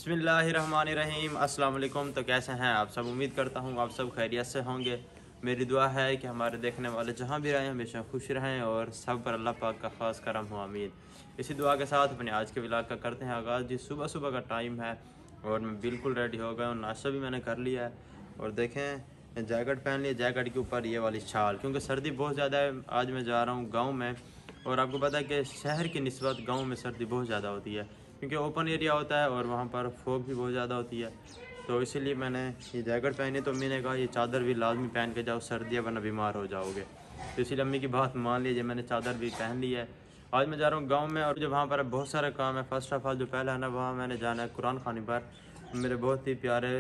बिस्मिल्लाहिर्रहमानिर्रहीम। अस्सलाम वालेकुम। तो कैसे हैं आप सब? उम्मीद करता हूँ आप सब खैरियत से होंगे। मेरी दुआ है कि हमारे देखने वाले जहाँ भी रहें हमेशा खुश रहें और सब पर अल्लाह पाक का ख़ास करम हो, आमीन। इसी दुआ के साथ अपने आज के व्लॉग का करते हैं आगाज़। जी सुबह सुबह का टाइम है और मैं बिल्कुल रेडी हो गया हूँ, नाश्ता भी मैंने कर लिया है और देखें जैकेट पहन लिया, जैकेट के ऊपर ये वाली शाल, क्योंकि सर्दी बहुत ज़्यादा है। आज मैं जा रहा हूँ गाँव में और आपको पता है कि शहर की निस्बत गाँव में सर्दी बहुत ज़्यादा होती है, क्योंकि ओपन एरिया होता है और वहाँ पर फॉग भी बहुत ज़्यादा होती है। तो इसीलिए मैंने ये जैकेट पहनी। तो अम्मी ने कहा ये चादर भी लाजमी पहन के जाओ, सर्दी है वरना बीमार हो जाओगे। तो इसीलिए अम्मी की बात मान लीजिए, मैंने चादर भी पहन ली है। आज मैं जा रहा हूँ गांव में और जो वहाँ पर बहुत सारे काम है। फर्स्ट ऑफ ऑल जो पहला है ना, वहाँ मैंने जाना है कुरान खानी पर। मेरे बहुत ही प्यारे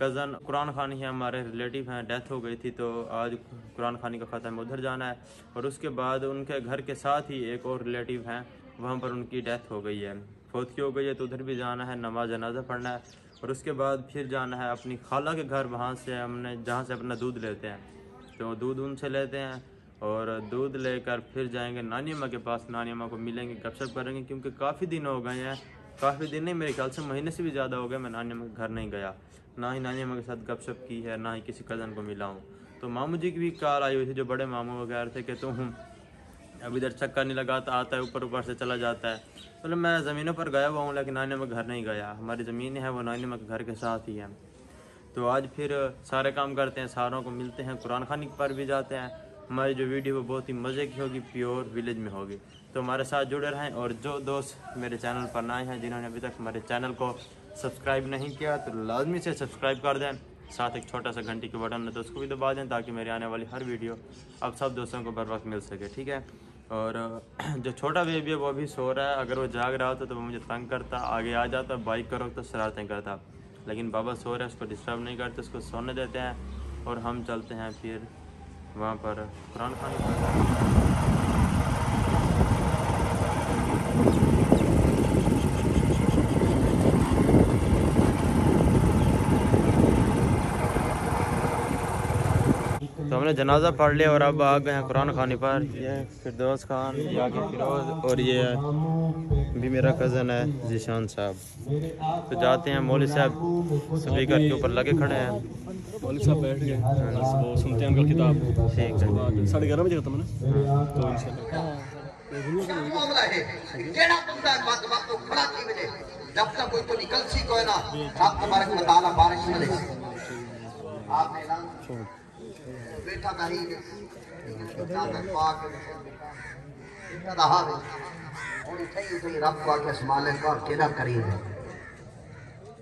कज़न कुरान खानी है, हमारे रिलेटिव हैं, डेथ हो गई थी, तो आज कुरान खानी का ख़त्म, उधर जाना है। और उसके बाद उनके घर के साथ ही एक और रिलेटिव हैं, वहाँ पर उनकी डेथ हो गई है, फौत की हो गई है, तो उधर भी जाना है, नमाज जनाजा पढ़ना है। और उसके बाद फिर जाना है अपनी खाला के घर, वहाँ से हमने जहाँ से अपना दूध लेते हैं, तो दूध उनसे लेते हैं और दूध लेकर फिर जाएंगे नानी अम्मा के पास। नानी अम्मा को मिलेंगे, गपशप करेंगे, क्योंकि काफ़ी दिन हो गए हैं, काफ़ी दिन नहीं, मेरे ख्याल से महीने से भी ज़्यादा हो गए मैं नानी अम्मा के घर नहीं गया, ना ही नानी अम्मा के साथ गपशप की है, ना ही किसी कज़न को मिला हूँ। तो मामू जी की भी कॉल आई हुई थी, जो बड़े मामू वगैरह थे, कि तुम अब इधर चक्कर नहीं लगाता, आता है ऊपर ऊपर से चला जाता है। मतलब मैं ज़मीनों पर गया हुआ हूँ लेकिन नानी अम्मा के घर नहीं गया। हमारी ज़मीन है वो नानी अम्मा के घर के साथ ही है। तो आज फिर सारे काम करते हैं, सारों को मिलते हैं, कुरान खानी पर भी जाते हैं। हमारी जो वीडियो वो बहुत ही मज़े की होगी, प्योर विलेज में होगी। तो हमारे साथ जुड़े रहें। और जो दोस्त मेरे चैनल पर नए हैं, जिन्होंने अभी तक हमारे चैनल को सब्सक्राइब नहीं किया, तो लाजमी से सब्सक्राइब कर दें। साथ एक छोटा सा घंटी का बटन है तो उसको भी दबा दें, ताकि मेरी आने वाली हर वीडियो अब सब दोस्तों को बर वक्त मिल सके, ठीक है। और जो छोटा बेबी है वो अभी सो रहा है। अगर वो जाग रहा होता तो वो मुझे तंग करता, आगे आ जाता, बाइक करो तो शरारतें करता। लेकिन बाबा सो रहा है, उसको डिस्टर्ब नहीं करते, उसको सोने देते हैं और हम चलते हैं फिर वहाँ पर कुरान खानी। तो हमने जनाजा पढ़ लिया और अब आ गए हैं कुरान खानी पर। ये फिरदौस खान, ये आगे फिरोज और ये भी मेरा कज़न है जीशान साहब। तो जाते हैं। मौलवी साहब स्पीकर के ऊपर लगे खड़े हैं, मौलवी साहब बैठ गए, वो सुनते हैं उनका किताब। ठीक है, 11:30 बजे खत्म है ना, तो इंशाल्लाह मामला है केड़ा बंदा बात बात तो खड़ा थी वजे जब तक कोई तो निकल सी कोई ना रब तबारक व तआला बारिश मिले। आपने ऐलान बेटा नहीं चादर पाक बेटा रहा है और सही सही रब पाक के मालिक का केड़ा करीब है।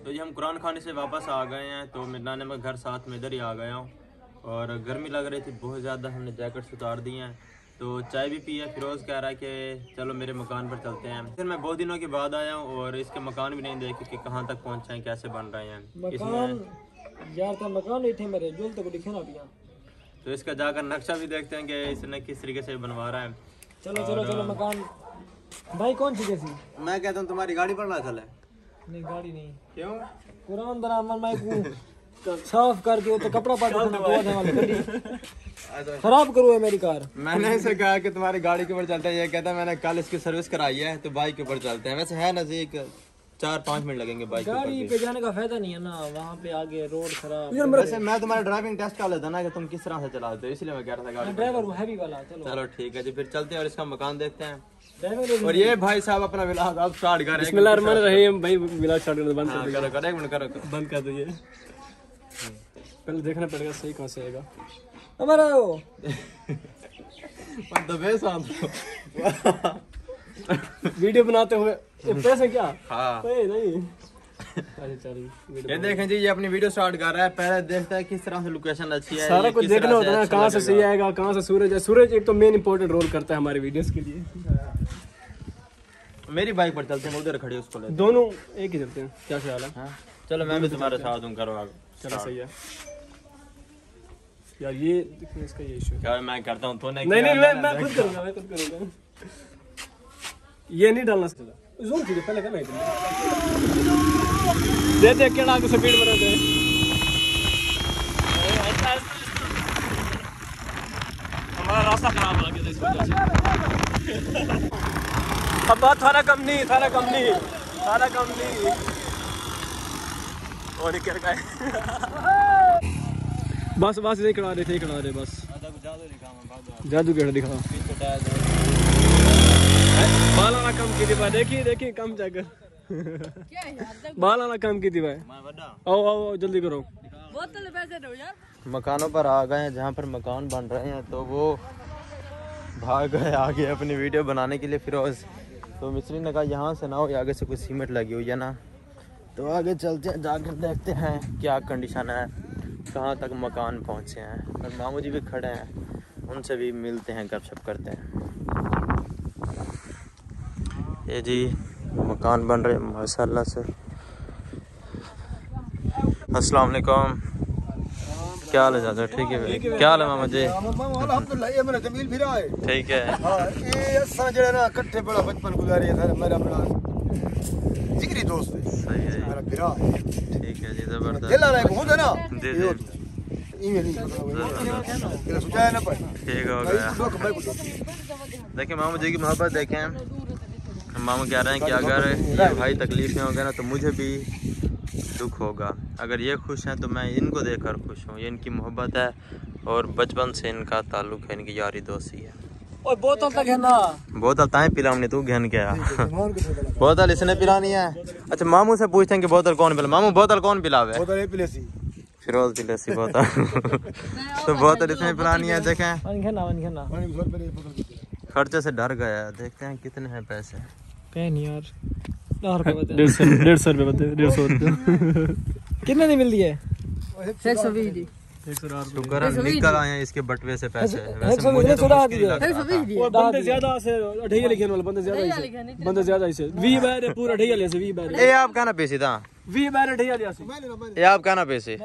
तो ये हम कुरान खाने से वापस आ गए हैं। तो मेरे नाने में घर साथ में इधर ही आ गया हूँ और गर्मी लग रही थी बहुत ज़्यादा, हमने जैकेट्स उतार दिए हैं। तो चाय भी पी है। फिरोज़ कह रहा है कि चलो मेरे मकान पर चलते हैं। फिर मैं बहुत दिनों के बाद आया हूँ और इसके मकान भी नहीं देखे कि कहाँ तक पहुँचे हैं, कैसे बन रहे हैं। इसमें यार का मकान नहीं थे मेरे जो तक दिखे ना पिया, तो इसका जाकर नक्शा भी देखते हैं कि इसने किस तरीके से बनवा रहा है। चलो चलो चलो मकान भाई कौन सी कैसी? मैं कहता हूँ तुम्हारी गाड़ी पर ना चले। नहीं गाड़ी नहीं, क्यों? कुरान बराबर मैं को साफ करके वो तो कपड़ा पाटा ना धोआ दे वाली गड्डी खराब करो है मेरी कार। मैंने इसे कहा कि तुम्हारी गाड़ी के ऊपर चलते हैं, ये कहता है मैंने कल इसकी सर्विस कराई है तो बाइक के ऊपर चलते हैं। वैसे है नजदीक, 4-5 मिनट लगेंगे बाइक गाड़ी पे जाने का फायदा नहीं है ना, वहाँ पे आगे रोड खराब। वैसे मैं तुम्हारा ड्राइविंग टेस्ट कर लेता ना कि तुम किस तरह से चलाते हो, इसलिए मैं कह रहा था गाड़ी ड्राइवर वो हैवी वाला। चलो ठीक है जी, फिर चलते हैं और इसका मकान देखते हैं। ड्राइवर और ये भाई साहब अपना विलास आप स्टार्ट कर रहे हैं। बिस्मिल्लाहिर्रहमानिर्रहीम भाई, विलास स्टार्ट करना बंद करो, एक मिनट करो, बंद कर दीजिए। पहले देखना पड़ेगा सही कहाँ से आएगा हमारा वो वीडियो बनाते हुए पैसे क्या? हाँ नहीं ये देखें जी, ये अपनी वीडियो स्टार्ट कर रहा है। पहले देखता है किस तरह से लोकेशन अच्छी है, सारा कुछ देखना होता है ना, कहाँ से सही आएगा, कहाँ से सूरज है। सूरज एक तो मेन इंपॉर्टेंट रोल करता है हमारे वीडियोस के लिए। मेरी बाइक पर चलते हैं, उधर खड़ी है उसको ले। दोनों एक ही चलते हैं, क्या ख्याल है? हाँ चलो, मैं भी तुम्हारे साथ हूँ, करो आगे। चलो सही है यार, ये देखिए इसका ये इशू है। क्या मैं करता हूँ तो नहीं मैं खुद करूँगा, मैं खुद करूँगा। ये नहीं डालना चाहिए, जूम कीजिए पहले करना दे दे के आगे स्पीड बनाते हैं। हमारा रास्ता खराब हो गया इस वजह से। अब बात थारा कम नहीं, थारा कम नहीं, थारा कम नहीं। और क्या का बस बस ये खड़ा रहे बस जादू केड़ा दिखा बाल वाला काम की भाई देखिए काम चेक कर बाल वाला काम की भाई आओ जल्दी करो बोतल पैसे दो यार। मकानों पर आ गए हैं जहाँ पर मकान बन रहे हैं तो वो भाग गए आगे अपनी वीडियो बनाने के लिए फिरोज। तो मिस्त्री ने कहा यहाँ से ना हो आगे से कुछ सीमेंट लगी हुई है ना, तो आगे चलते हैं जाकर देखते हैं क्या कंडीशन है, कहाँ तक मकान पहुँचे हैं। और मामू जी भी खड़े हैं, उनसे भी मिलते हैं, गपशप करते हैं। ये जी मकान बन रहे हैं माशाल्लाह से। अस्सलाम वालेकुम, क्या हाल है ज़्यादा? ठीक है भाई, क्या हाल है मामा जी? अल्हम्दुलिल्लाह ये मेरा जमील फिरा है। ठीक है। हां ये असा जेड़ा ना इकट्ठे बड़ा बचपन गुजारे था, मेरा बड़ा जिगरी दोस्त है। सही है, मेरा फिरा है। ठीक है जी, जबरदस्त। दिल वाला घूम ना जी जी, ये नहीं ये सोचा ना पर ठीक हो गया। देखिए मामू जी की मोहब्बत देखें। मामू कह रहे हैं कि अगर ये भाई तकलीफ में होगा ना तो मुझे भी दुख होगा। अगर ये खुश हैं तो मैं इनको देखकर खुश हूँ। ये इनकी मोहब्बत है और बचपन से इनका ताल्लुक है, इनकी यारी दोस्ती है। ओए बोतल तक है ना, बोतल ताए पिलाऊंगी, तू घन क्या बोतल इसने पिलानी है। अच्छा मामू से पूछते हैं कि बोतल कौन पिला। मामू बोतल कौन पिलावे? बोतल पिलेसी फिरोज पिलेसी बोतल तो बोतल इसमें पिलानी है। देखें खर्चे से डर गया, देखते हैं कितने हैं पैसे। यार 150 रुपये कितने नहीं मिलती है? 120 शुक्र है निकल आए हैं इसके बटवे से पैसे। वैसे 120 मुझे तो थोड़ा मुश्किल लग रहा था। बंदे ज्यादा से अठैया लिखने वाले बंदे ज्यादा इसे 20 बार पूरा अठैया ले से 20 बार ए आप कहना पैसे था 20 बार अठैया ले से ये आप कहना पैसे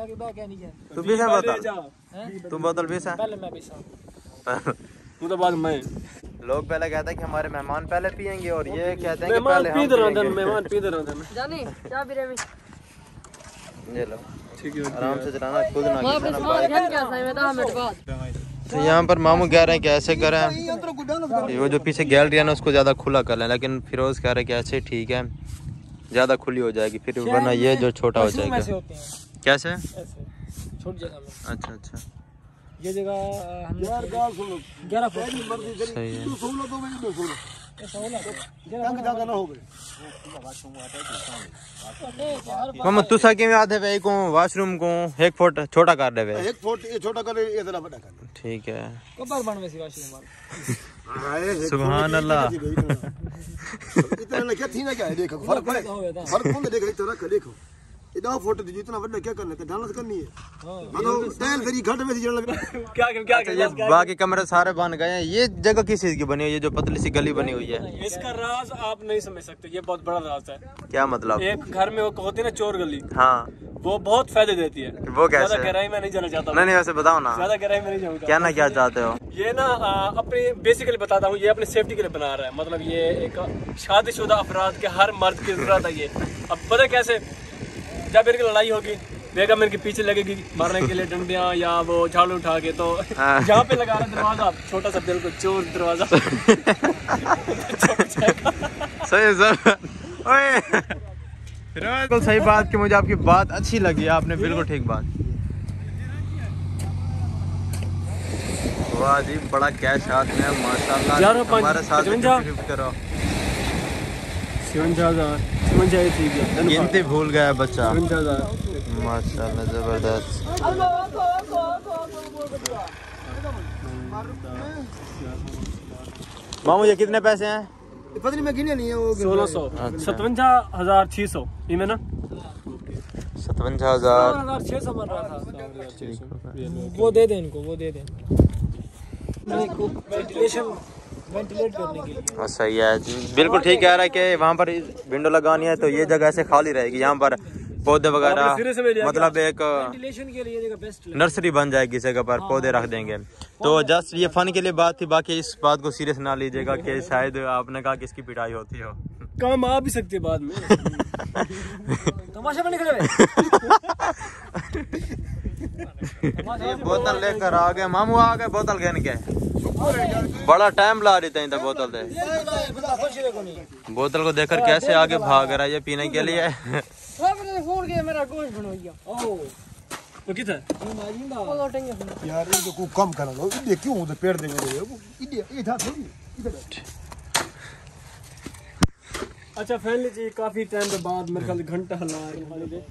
तू पीसा बोतल, तू बोतल पीसा। पहले मैं पीसा तू तो बाद में लोग पहले कहते हैं कि हमारे मेहमान पहले पियेंगे और ये कहते हैं कि मेहमान पहले पी हम दे रहा पियेंगे। मेहमान पी दे रहा जानी क्या भी रे ये लो ठीक है आराम से चलाना, खुद ना वहां पे घिसना सामान बाइक। घर क्या था मैं 10 मिनट बाद। तो यहाँ पर मामू कह रहे हैं कि ऐसे करें, वो जो पीछे गैलरी है ना उसको ज़्यादा खुला कर लें, लेकिन फिरोज कह रहे हैं कि ऐसे ठीक है, ज़्यादा खुली हो जाएगी फिर, वरना ये जो छोटा हो जाएगा। कैसे? छोटी जगह में। अच्छा अच्छा ये जगह 11 फुट सही है। मामा तुसा किवें आधे वे को वॉशरूम को 1 फुट छोटा कर देवे। 1 फुट ये छोटा कर इतना बड़ा कर। ठीक है, कबर बनवे सी वाशी हमारा। सुभान अल्लाह। इतना ना क्या थी ना क्या है, देखो फर्क है, फर्क कौन देखो इतना रख देखो इतना फुट जितना बड़ा क्या करना है, ढालना करनी है। मतलब टाइल तेरी घट में जड़ लग क्या अच्छा, ये बाकी कमरे सारे बन गए हैं। ये जगह किस चीज की बनी हुई है, जो पतली सी गली बनी हुई है? इसका राज आप नहीं समझ सकते, ये बहुत बड़ा राज है। क्या मतलब? एक घर में वो होती है ना चोर गली, हाँ वो बहुत फायदे देती है। वो कैसे? ज्यादा गहराई में नहीं जाना चाहता। नहीं वैसे बताओ ना, ज्यादा गहराई में नहीं जाऊंगा। क्या ना क्या चाहते हो? ये ना अपने बेसिकली बताता हूँ, ये अपने सेफ्टी के लिए बना रहा है। मतलब ये एक शादीशुदा अफराद के हर मर्द की जरूरत है ये। अब पता कैसे, जब इनकी लड़ाई होगी बेगम इनके पीछे लगेगी मारने के लिए डंडियां या वो झाड़ू उठा के, तो यहाँ पे लगा रहा दरवाजा छोटा सा, बिल्कुल चोर दरवाजा। सही सर, बिल्कुल सही बात की, मुझे आपकी बात अच्छी लगी, आपने बिल्कुल ठीक बात। वाह जी, बड़ा कैश हाथ में है माशाल्लाह। हमारे साथ 50-50 करो। 57,000 ठीक है, गिनती भूल गया बच्चा। 57,000 माशाल्लाह जबरदस्त। मामू ये कितने पैसे हैं? पता नहीं मैं गिने नहीं है वो 1600 अच्छा। 57,600 इनमें ना 57,000 600 बन रहा था। वो दे दे इनको, वो दे दे वेंटिलेट करने के लिए। सही है, बिल्कुल ठीक कह रहा है कि वहाँ पर विंडो लगानी है तो ये जगह ऐसे खाली रहेगी, यहाँ पर पौधे वगैरह, मतलब एक वेंटिलेशन के लिए जगह बेस्ट नर्सरी बन जाएगी, इस जगह पर पौधे रख देंगे। तो जस्ट ये फन के लिए बात थी, बाकी इस बात को सीरियस ना लीजिएगा कि शायद आपने कहा कि इसकी पिटाई होती हो। काम आ भी सकती है बाद में। तमाशा बने खड़े ये बोतल लेकर आ गए, मामू आ गए बोतल घेन के, बड़ा टाइम ला रही थी बोतल दे। बोतल को देखकर कैसे आगे भाग रहा है ये पीने के लिए। फोन के मेरा गोश्त बनवाइया ओ वो किधर वो लौटेंगे यार ये को कम करा लो ये क्यों उधर पेड़ देंगे ये था थोड़ी इधर अच्छा फैमिली जी काफी टाइम के बाद मेरे ख्याल घंटा हला है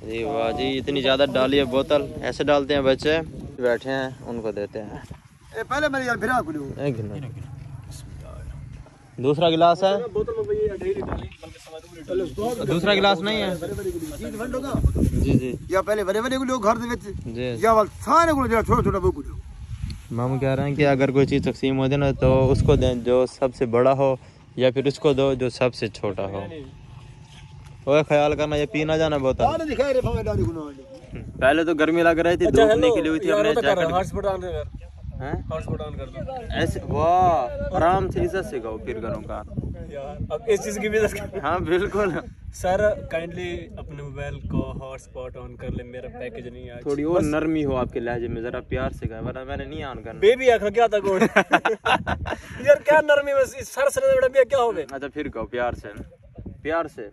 जी वाह जी, इतनी ज़्यादा डाली है बोतल, ऐसे डालते हैं बच्चे बैठे हैं उनको देते हैं। ए पहले मेरे यार फिरा को दूसरा गिलास है, बोतल में ये 2.5 लीटर बल्कि 7 दूसरा गिलास नहीं है जी जी या पहले बड़े बड़े को लोग घर दे विच जी। या वाल सारे को जरा छोटा छोटा वो को मामू कह रहे हैं कि अगर कोई चीज़ तकसीम हो जाए ना तो उसको दें जो सबसे बड़ा हो, या फिर उसको दो जो सबसे छोटा हो। और ख्याल करना ये पीना जाना बोतल। आने दिखाए रे फमे डाली को पहले तो गर्मी लग रही थी, धूप निकली हुई थी, अपने जैकेट हॉटस्पॉट ऑन कर हैं हॉटस्पॉट ऑन कर दो ऐसे। वाह, आराम से इज्जत से गाओ फिर करो का यार। अब इस चीज की भी हाँ बिल्कुल सर काइंडली अपने मोबाइल को हॉटस्पॉट ऑन कर ले, मेरा पैकेज नहीं आज थोड़ी और नरमी हो आपके लहजे में, जरा प्यार से कहा, वरना मैंने नहीं ऑन करना। बेबी आखा क्या था गोड़ यार क्या नरमी में सर सर बड़ा भी क्या हो गए। अच्छा फिर कहो प्यार से, प्यार से,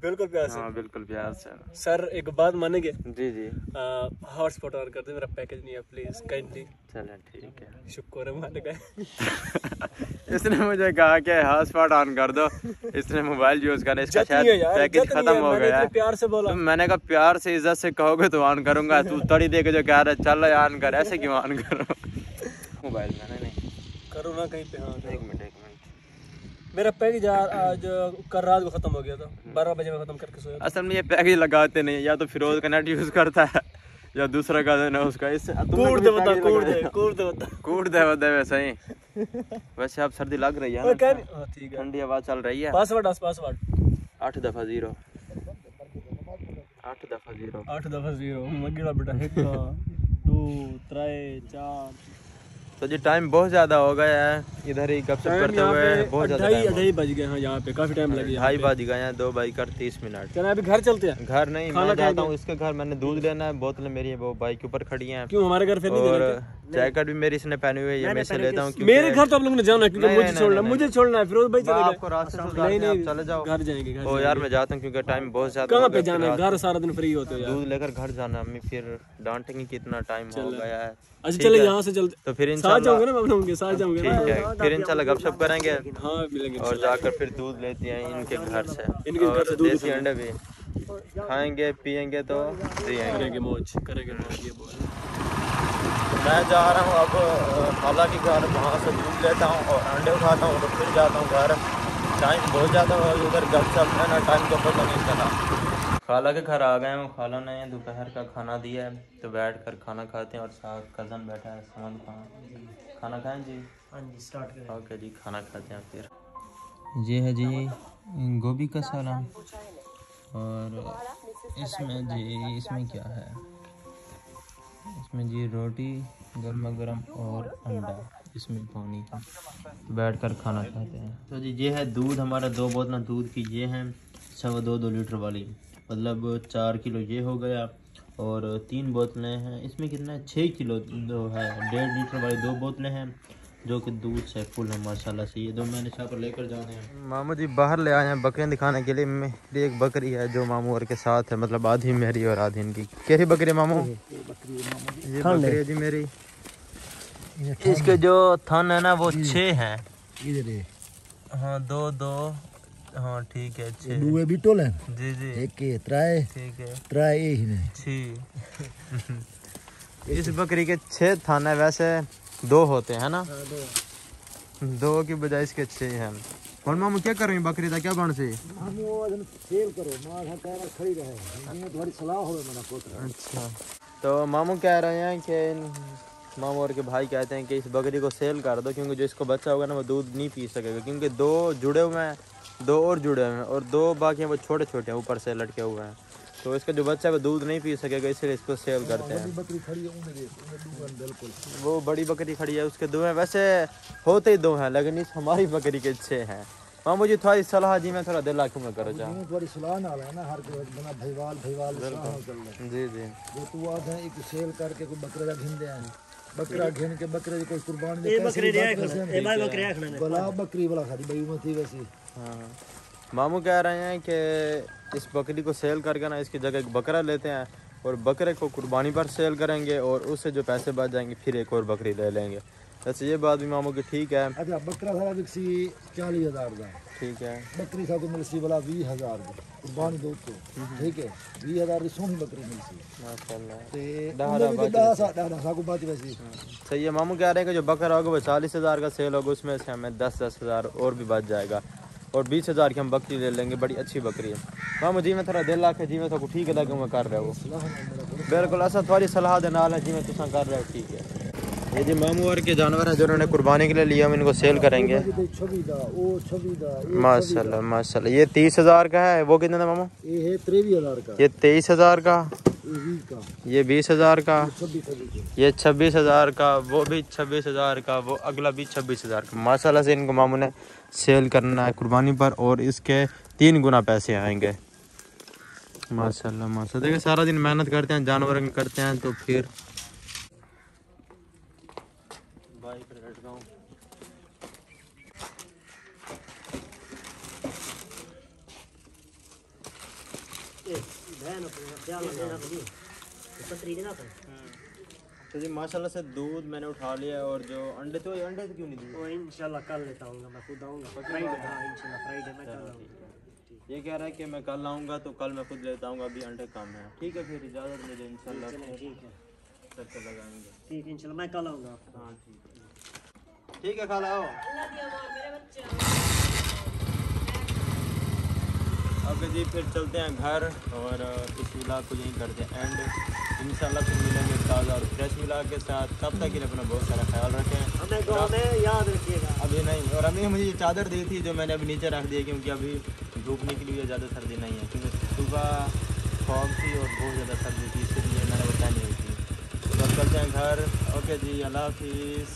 बिल्कुल प्यार से। हाँ बिल्कुल प्यार से। सर एक बात मानेंगे, जी जी हॉटस्पॉट ऑन कर दे, मेरा पैकेज नहीं है प्लीज काइंडली। चलें ठीक है। शुक्र है मालिक है। इसने मुझे कहा कि हॉटस्पॉट ऑन कर दो, इसने मोबाइल यूज करना, इसका शायद पैकेज खत्म हो गया है। प्यार से बोला, तो मैंने कहा प्यार से इज्जत से कहोगे तो ऑन करूंगा, तू तड़ी दे के जो कह रहा है चल ऑन कर, ऐसे क्यों ऑन करो मोबाइल मैंने नहीं करो ना कहीं पे। हाँ एक मिनट मेरा पैकेज आज कल रात को खत्म हो गया था, 12 बजे में खत्म करके सोया। असल में ये पैकेज लगाते नहीं, या तो फिरोज का नेट यूज करता है या दूसरा का देना उसका। इससे कूट दे बता, कूट दे बता, कूट दे वैसे ही। वैसे आप सर्दी लग रही है ना, ठीक है, ठंडी हवा चल रही है। पासवर्ड 8 दफा 0 8 दफा 0 8 दफा 0 मगीड़ा बेटा 1 2 3 4। तो जी टाइम बहुत ज्यादा हो गया है, इधर ही गपशप करते हुए बहुत ज्यादा ढाई बज गए हैं, यहाँ पे काफी टाइम लगी। 2:30 बज गए हैं, 2:30 मिनट। चलो अभी घर चलते हैं। घर नहीं, मैं जाता हूँ इसके घर, मैंने दूध लेना है, बोतलें मेरी है वो बाइक के ऊपर खड़ी हैं। क्यों हमारे घर फिर नहीं और देना? जैकेट भी मेरी इसने पहनी हुई है, ये मैं से लेता हूँ। मेरे घर तो आप लोगों ने जाना है क्योंकि मुझे छोड़ना है। फिरोज भाई चले आपको रास्ते से चले जाओ, घर जाएंगे। ओ यार मैं जाता हूँ क्योंकि टाइम बहुत ज्यादा। कहाँ पे जाना है? घर सारा दिन फ्री होते हो यार। दूध लेकर घर जाना, अम्मी फिर डांटेंगी कितना टाइम हो गया है। अच्छा चले यहाँ से चलते, तो फिर साथ इंशाल्लाह जाऊंगे ना, मैं उनके साथ जाऊंगे। ठीक है, फिर इंशाल्लाह गपशप करेंगे। हाँ मिलेंगे और जाकर फिर दूध लेते हैं इनके घर से, इनके घर से दूध देसी अंडे भी खाएंगे पियेंगे तो करेंगे मौज, करेंगे मौज। ये बोल मैं जा रहा हूँ अब खाला के घर, वहाँ से दूध लेता हूँ और अंडे उठाता हूँ, तो फिर जाता हूँ घर। टाइम बहुत ज़्यादा हो, उधर गपशप है ना, टाइम का पता नहीं चला। खाला के घर आ गए हैं, खाला ने दोपहर का खाना दिया है, तो बैठ कर खाना खाते हैं। और साथ कज़न बैठा है समझ खाना खाएं जी। हाँ जी स्टार्ट करें। ओके जी, खाना खाते हैं फिर। ये है जी गोभी का सालन, और इसमें क्या है, इसमें जी रोटी गर्मा गर्म और अंडा, इसमें पानी का। तो बैठ कर खाना खाते हैं। तो जी ये है दूध, हमारा 2 बोतलें दूध की ये हैं, 2.25 लीटर वाली, मतलब 4 किलो ये हो गया। और 3 बोतलें हैं, इसमें कितना है 6 किलो दो है, 1.5 लीटर वाली 2 बोतलें हैं जो कि दूध से फुल है माशाल्लाह से। ये 2 मैंने यहाँ पर लेकर जाने हैं। मामू जी बाहर ले आए हैं बकरियाँ दिखाने के लिए। मेरी एक बकरी है जो मामू और के साथ है, मतलब आधी मेरी और आधी इनकी। कैसी बकरी है मामू? ये बकरी है जी मेरी। इसके जो थन है ना वो 6 हैं। हाँ 2 हाँ ठीक है 6 दुए भी टोले जी जी, एक के त्राए ठीक है त्राए ही ने 6। इस बकरी के 6 थन है, वैसे 2 होते हैं ना, 2 की बजाय इसके 6 हैं। और मामू क्या कर रहे हैं बकरी का, क्या बन से सेल करो मां हटारा खड़ी रहे, ये थोड़ी सलाह होवे मेरा पुत्र। अच्छा, तो मामू कह रहे हैं कि मामू और के भाई कहते हैं कि इस बकरी को सेल कर दो, क्योंकि जो इसको बच्चा होगा ना वो दूध नहीं पी सकेगा, क्योंकि 2 जुड़े हुए हैं, 2 और जुड़े हुए हैं, और 2 बाकी हैं वो छोटे छोटे हैं ऊपर से लटके हुए हैं। तो इसका जो बच्चा है वो दूध नहीं पी सकेगा, इसलिए इसको सेल करते हैं। बकरी खड़ी है उन्हें बिल्कुल, वो बड़ी बकरी खड़ी है, उसके 2 हैं, वैसे होते ही 2 हैं, लेकिन इस हमारी बकरी के 6 हैं। मामू जी थोड़ी सलाह जी, मैं थोड़ा दिल आँखों में करो चाह थोड़ी सलाह ना है ना, हर कोई बना भईवाल जी जी। जो तू आज है एक सेल करके कोई बकरा घिन दे, बकरा घिन के बकरे कोई कुर्बान दे, ये बकरे दे खड़ा, ए भाई बकरे खड़ा बला बकरी वाला खादी बई मती वैसी। हाँ मामू कह रहे हैं कि इस बकरी को सेल करके ना इसकी जगह एक बकरा लेते हैं और बकरे को कुर्बानी पर सेल करेंगे और उससे जो पैसे बच जाएंगे फिर एक और बकरी ले लेंगे। वैसे ये बात भी मामू की ठीक है। अच्छा बकरा सारा बिकसी 40,000 का, ठीक है। बकरी साको मिलसी वाला 20,000 का कुर्बानी दो तो, ठीक है 20,000 की सोहनी बकरी मिलसी माशाल्लाह। ते दादा साको बात वैसी सही है। मामू कह रहे हैं कि जो बकरा होगा वो 40,000 का सेल होगा, उसमें से हमें 10,000 और भी बच जाएगा और 20,000 की हम बकरी ले लेंगे। बड़ी अच्छी बकरी है मामू जी। मैं थोड़ा दिल आखे जी मैं तो ठीक लगे मैं कर रहा हूँ बिल्कुल ऐसा थोड़ी सलाह दे नाल है जी मैं तुसा कर रहे हो ठीक है। ये जी मामू और के जानवर हैं जो उन्होंने कुर्बानी के लिए लिया, हम इनको सेल करेंगे। माशाल्लाह माशाल्लाह। ये 30,000 का है, वो कितने का मामू? ये है 23,000 का, ये 23,000 का, ये 20,000 का, 26,000 ये 26,000 का, वो भी 26,000 का, वो अगला भी 26,000 का। माशाल्लाह से इनको मामू ने सेल करना है कुर्बानी पर और इसके 3 गुना पैसे आएंगे। माशाल्लाह माशाल्लाह। देखिए सारा दिन मेहनत करते हैं जानवर करते हैं तो फिर तो जी माशाल्लाह से दूध मैंने उठा लिया है और जो अंडे तो ये अंडे तो क्यों नहीं दिए? वो इंशाल्लाह कल लेता हूँ मैं, खुद आऊँगा फ्राइडे। हाँ इंशाल्लाह फ्राइडे में कल आऊँगा। ये कह रहा है कि मैं कल आऊँगा तो कल मैं खुद लेता हूँ, अभी अंडे कम है। ठीक है फिर इजाज़त मुझे इंशाल्लाह ठीक है सबसे लगाएंगे। ठीक है इंशाल्लाह मैं कल आऊँगा। हाँ ठीक है खाला आओ। अब जी फिर चलते हैं घर और इस व्लॉग को यहीं करते हैं एंड। इंशाल्लाह फिर मिलेंगे ताज़ा और फ्रेश व्लॉग के साथ। तब तक के लिए अपना बहुत सारा ख्याल रखें। हमें गाँव में याद रखिएगा। अभी नहीं, और अभी मुझे ये चादर दी थी जो मैंने अभी नीचे रख दी है क्योंकि अभी धूप निकली हुई है, ज़्यादा सर्दी नहीं है क्योंकि सुबह फॉग थी और बहुत ज़्यादा सर्दी थी, इसलिए मैंने बताया नहीं थी। तो अब चलते हैं घर। ओके जी, अल्लाह हाफिज़।